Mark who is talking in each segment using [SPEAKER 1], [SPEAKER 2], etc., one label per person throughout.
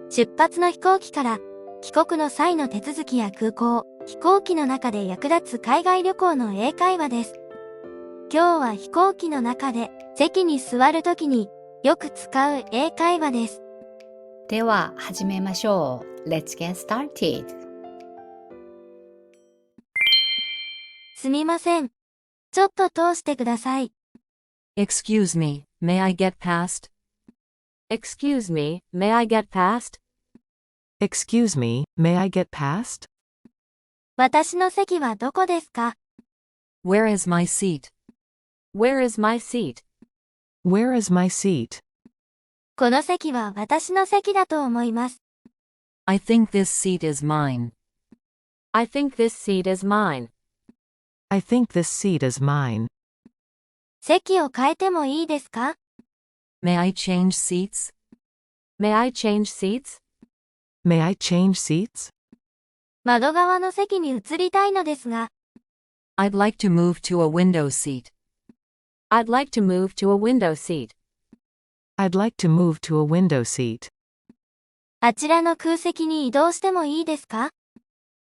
[SPEAKER 1] 出発の飛行機から帰国の際の手続きや空港、飛行機の中で役立つ海外旅行の英会話です。今日は飛行機の中で席に座るときによく使う英会話です。
[SPEAKER 2] では始めましょう。Let's get started.
[SPEAKER 1] すみません。ちょっと通してください。
[SPEAKER 3] Excuse me, may I get past? Excuse me, may I get past?
[SPEAKER 4] Excuse me, may I get past?
[SPEAKER 1] 私の席はどこですか？
[SPEAKER 3] Where is my seat? Where is my seat?
[SPEAKER 4] Where is my seat?
[SPEAKER 1] この席は私の席だと思います。
[SPEAKER 3] I think this seat is mine. I think this seat is mine.
[SPEAKER 4] I think this seat is mine.
[SPEAKER 1] 席を変えてもいいですか？
[SPEAKER 3] May I change seats? May I change seats?
[SPEAKER 4] May I change seats?
[SPEAKER 1] 窓側の席に移りたいのですが、
[SPEAKER 3] I'd like to move to a window seat. I'd like to move to a window seat.
[SPEAKER 4] I'd like to move to a window seat.
[SPEAKER 1] あちらの空席に移動してもいいですか？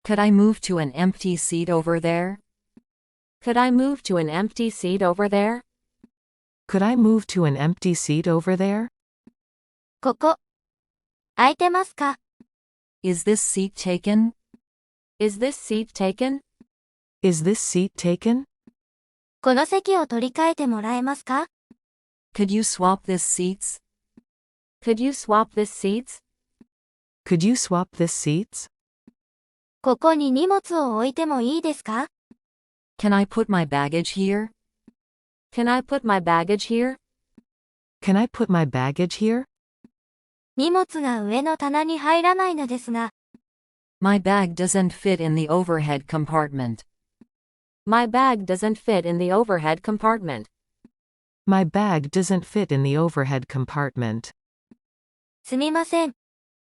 [SPEAKER 3] Could I move to an empty seat over there? Could I move to an empty seat over there?
[SPEAKER 4] Could I move to an empty seat over there?
[SPEAKER 1] ここ、空いてますか？
[SPEAKER 3] Is this seat taken? Is this seat taken?
[SPEAKER 4] Is this seat taken?
[SPEAKER 1] この席を取り替えてもらえますか？
[SPEAKER 3] Could you swap this seats? Could you swap this seats?
[SPEAKER 4] Could you swap this seats?
[SPEAKER 1] ここに荷物を置いてもいいですか？
[SPEAKER 3] Can I put my baggage here? Can I put my baggage here?
[SPEAKER 4] Can I put my baggage here?
[SPEAKER 1] 荷物が上の棚に入らないのですが、
[SPEAKER 3] My bag doesn't fit in the overhead compartment. My bag doesn't fit in the overhead compartment.
[SPEAKER 4] My bag doesn't fit in the overhead compartment.
[SPEAKER 1] すみません。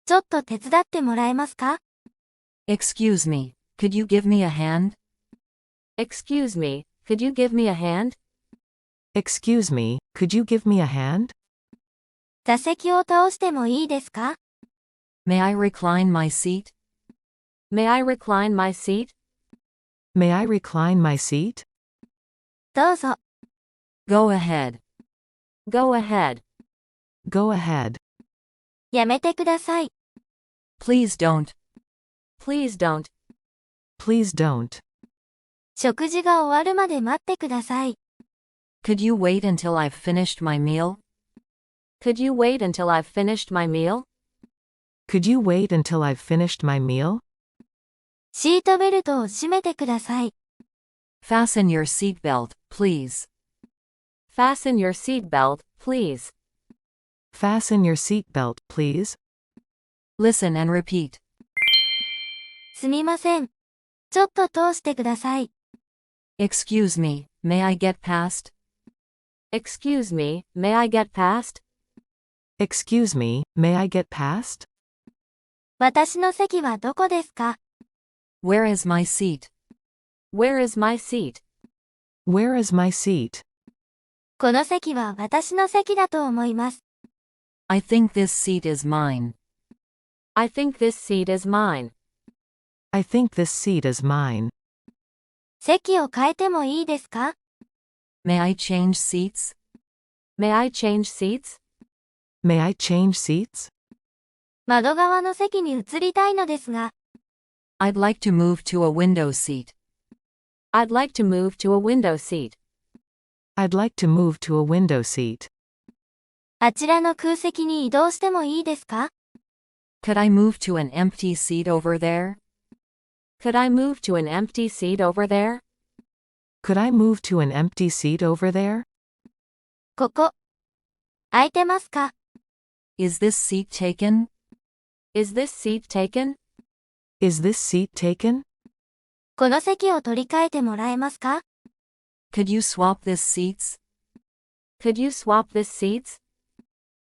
[SPEAKER 1] ちょっと手伝ってもらえますか？
[SPEAKER 3] Excuse me, could you give me a hand? Excuse me, could you give me a hand?
[SPEAKER 4] Excuse me, could you give me a hand?
[SPEAKER 1] 座席を倒してもいいですか？
[SPEAKER 3] May I recline my seat? May I recline my seat?
[SPEAKER 4] May I recline my seat?
[SPEAKER 1] どうぞ。
[SPEAKER 3] Go ahead. Go ahead.
[SPEAKER 4] Go ahead.
[SPEAKER 1] やめてください。
[SPEAKER 3] Please don't. Please don't.
[SPEAKER 4] Please don't.
[SPEAKER 1] 食事が終わるまで待ってください。
[SPEAKER 3] Could you wait until I've finished my meal? Could you wait until I've finished my meal?
[SPEAKER 4] Could you wait until I've finished my meal?
[SPEAKER 1] シートベルトを締めてください。
[SPEAKER 3] Fasten your seatbelt, please. Fasten your seatbelt, please.
[SPEAKER 4] Fasten your seatbelt, please.
[SPEAKER 3] Listen and repeat.
[SPEAKER 1] すみません。ちょっと通してください。
[SPEAKER 3] Excuse me, may I get past? Excuse me, may I get past?
[SPEAKER 4] Excuse me, may I get past?
[SPEAKER 1] 私の席はどこですか？
[SPEAKER 3] Where is my seat? Where is my seat?
[SPEAKER 4] Where is my seat?
[SPEAKER 1] この席は私の席だと思います。
[SPEAKER 3] I think this seat is mine. I think this seat is mine.
[SPEAKER 4] I think this seat is mine.
[SPEAKER 1] 席を変えてもいいですか？
[SPEAKER 3] May I change seats? May I change seats?
[SPEAKER 4] May I change seats?
[SPEAKER 1] 窓側の席に移りたいのですが、
[SPEAKER 3] I'd like to move to a window seat. I'd like to move to a window seat.
[SPEAKER 4] I'd like to move to a window seat.
[SPEAKER 1] あちらの空席に移動してもいいですか？
[SPEAKER 3] Could I move to an empty seat over there? Could I move to an empty seat over there?
[SPEAKER 4] Could I move to an empty seat over there?
[SPEAKER 1] ここ、空いてますか？
[SPEAKER 3] Is this seat taken? Is this seat taken?
[SPEAKER 4] Is this seat taken?
[SPEAKER 1] この席を取り替えてもらえますか？
[SPEAKER 3] Could you swap this seats? Could you swap this seats?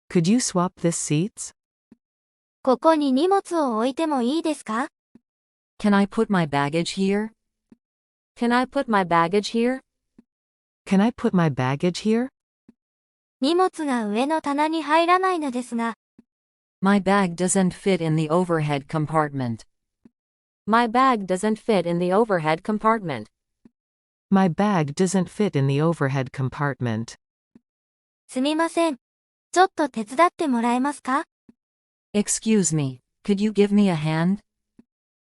[SPEAKER 4] Could you swap this seats?
[SPEAKER 1] ここに荷物を置いてもいいですか？
[SPEAKER 3] Can I put my baggage here? Can I put my baggage here?
[SPEAKER 4] Can I put my baggage here?
[SPEAKER 1] 荷物が上の棚に入らないのですが、
[SPEAKER 3] My bag doesn't fit in the overhead compartment. My bag doesn't fit in the overhead compartment.
[SPEAKER 4] My bag doesn't fit in the overhead compartment.
[SPEAKER 1] すみません。ちょっと手伝ってもらえますか？
[SPEAKER 3] Excuse me, could you give me a hand?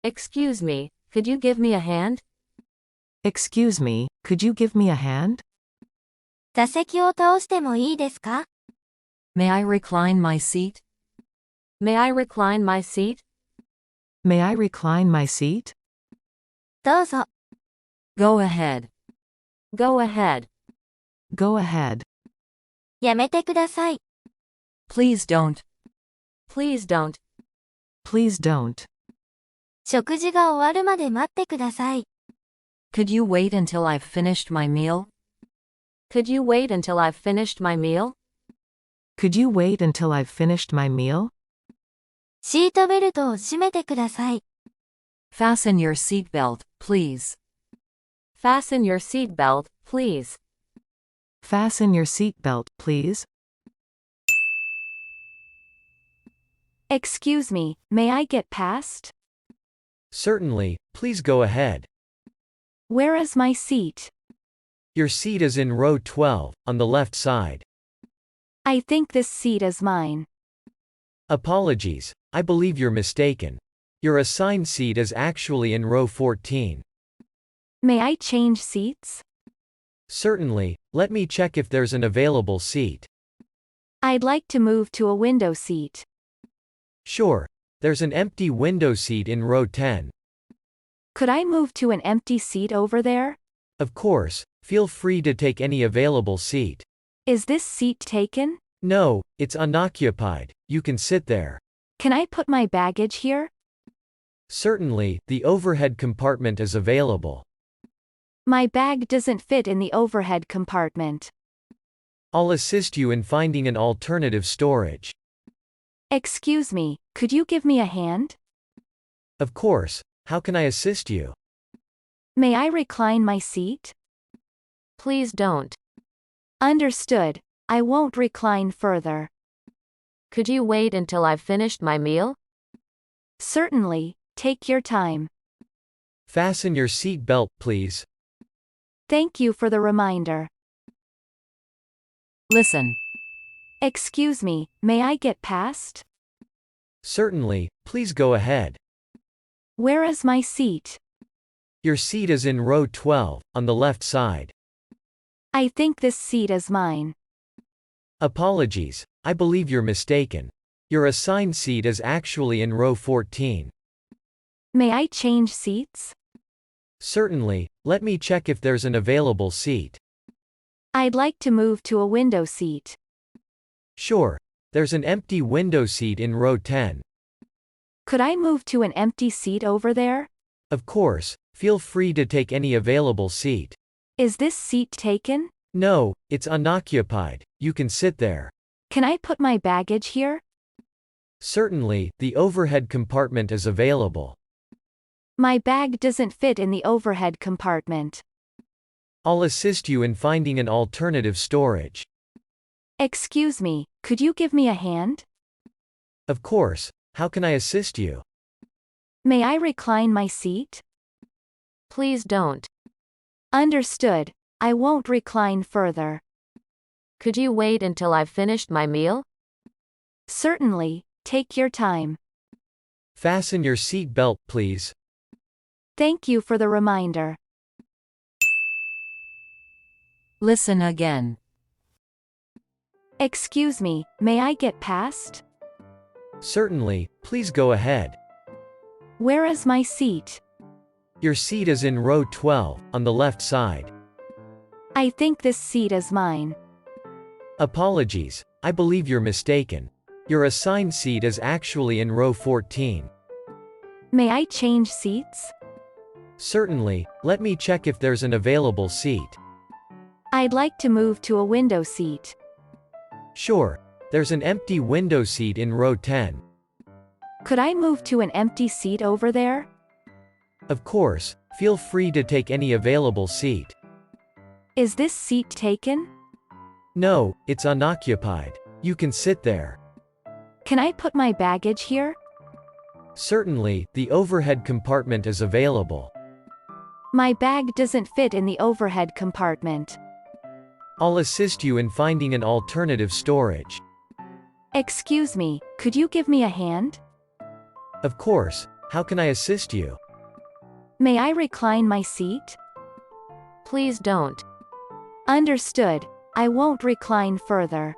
[SPEAKER 3] Excuse me, could you give me a hand?
[SPEAKER 4] Excuse me, could you give me a hand?
[SPEAKER 1] 座席を倒してもいいですか？
[SPEAKER 3] May I recline my seat? May I recline my seat?
[SPEAKER 4] May I recline my seat?
[SPEAKER 1] どうぞ。
[SPEAKER 3] Go ahead. Go ahead.
[SPEAKER 4] Go ahead.
[SPEAKER 1] やめてください。
[SPEAKER 3] Please don't. Please don't.
[SPEAKER 4] Please don't.
[SPEAKER 1] 食事が終わるまで待ってください。
[SPEAKER 3] Could you wait until I've finished my meal? Could you wait until I've finished my meal?
[SPEAKER 4] Could you wait until I've finished my meal?
[SPEAKER 1] シートベルトを締めてください。
[SPEAKER 3] Fasten your seatbelt, please. Fasten your seatbelt, please.
[SPEAKER 4] Fasten your seatbelt, please.
[SPEAKER 5] Excuse me, may I get past?
[SPEAKER 6] Certainly, please go ahead.
[SPEAKER 5] Where is my seat?
[SPEAKER 6] Your seat is in row 12, on the left side.
[SPEAKER 5] I think this seat is mine.
[SPEAKER 6] Apologies, I believe you're mistaken. Your assigned seat is actually in row 14.
[SPEAKER 5] May I change seats?
[SPEAKER 6] Certainly, let me check if there's an available seat.
[SPEAKER 5] I'd like to move to a window seat.
[SPEAKER 6] Sure, there's an empty window seat in row 10.
[SPEAKER 5] Could I move to an empty seat over there?
[SPEAKER 6] Of course, feel free to take any available seat.
[SPEAKER 5] Is this seat taken?
[SPEAKER 6] No, it's unoccupied, you can sit there.
[SPEAKER 5] Can I put my baggage here?
[SPEAKER 6] Certainly, the overhead compartment is available.
[SPEAKER 5] My bag doesn't fit in the overhead compartment.
[SPEAKER 6] I'll assist you in finding an alternative storage.
[SPEAKER 5] Excuse me, could you give me a hand?
[SPEAKER 6] Of course, how can I assist you?
[SPEAKER 5] May I recline my seat?
[SPEAKER 3] Please don't.
[SPEAKER 5] Understood, I won't recline further.
[SPEAKER 3] Could you wait until I've finished my meal?
[SPEAKER 5] Certainly, take your time.
[SPEAKER 6] Fasten your seat belt, please.
[SPEAKER 5] Thank you for the reminder.
[SPEAKER 3] Listen.
[SPEAKER 5] Excuse me, may I get past?
[SPEAKER 6] Certainly, please go ahead.
[SPEAKER 5] Where is my seat?
[SPEAKER 6] Your seat is in row 12, on the left side.
[SPEAKER 5] I think this seat is mine.
[SPEAKER 6] Apologies, I believe you're mistaken. Your assigned seat is actually in row 14.
[SPEAKER 5] May I change seats?
[SPEAKER 6] Certainly, let me check if there's an available seat.
[SPEAKER 5] I'd like to move to a window seat.
[SPEAKER 6] Sure, there's an empty window seat in row 10.
[SPEAKER 5] Could I move to an empty seat over there?
[SPEAKER 6] Of course, feel free to take any available seat.
[SPEAKER 5] Is this seat taken?
[SPEAKER 6] No, it's unoccupied, you can sit there.
[SPEAKER 5] Can I put my baggage here?
[SPEAKER 6] Certainly, the overhead compartment is available.
[SPEAKER 5] My bag doesn't fit in the overhead compartment.
[SPEAKER 6] I'll assist you in finding an alternative storage.
[SPEAKER 5] Excuse me, could you give me a hand?
[SPEAKER 6] Of course, how can I assist you?
[SPEAKER 5] May I recline my seat?
[SPEAKER 3] Please don't.
[SPEAKER 5] Understood, I won't recline further.
[SPEAKER 3] Could you wait until I've finished my meal?
[SPEAKER 5] Certainly, take your time.
[SPEAKER 6] Fasten your seat belt, please.
[SPEAKER 5] Thank you for the reminder.
[SPEAKER 3] Listen again.
[SPEAKER 5] Excuse me, may I get past?
[SPEAKER 6] Certainly, please go ahead.
[SPEAKER 5] Where is my seat?
[SPEAKER 6] Your seat is in row 12, on the left side.
[SPEAKER 5] I think this seat is mine.
[SPEAKER 6] Apologies, I believe you're mistaken. Your assigned seat is actually in row 14.
[SPEAKER 5] May I change seats?
[SPEAKER 6] Certainly, let me check if there's an available seat.
[SPEAKER 5] I'd like to move to a window seat.
[SPEAKER 6] Sure, there's an empty window seat in row 10.
[SPEAKER 5] Could I move to an empty seat over there?
[SPEAKER 6] Of course, feel free to take any available seat.
[SPEAKER 5] Is this seat taken?
[SPEAKER 6] No, it's unoccupied. You can sit there.
[SPEAKER 5] Can I put my baggage here?
[SPEAKER 6] Certainly, the overhead compartment is available.
[SPEAKER 5] My bag doesn't fit in the overhead compartment.
[SPEAKER 6] I'll assist you in finding an alternative storage.
[SPEAKER 5] Excuse me, could you give me a hand?
[SPEAKER 6] Of course, how can I assist you?
[SPEAKER 5] May I recline my seat?
[SPEAKER 3] Please don't.
[SPEAKER 5] Understood. I won't recline further.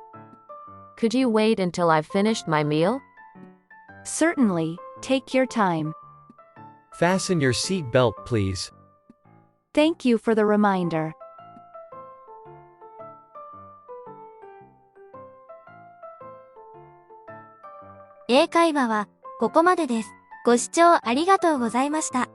[SPEAKER 3] Could you wait until I've finished my meal?
[SPEAKER 5] Certainly, take your time.
[SPEAKER 6] Fasten your seat belt, please.
[SPEAKER 5] Thank you for the reminder.
[SPEAKER 1] 英会話はここまでです。ご視聴ありがとうございました。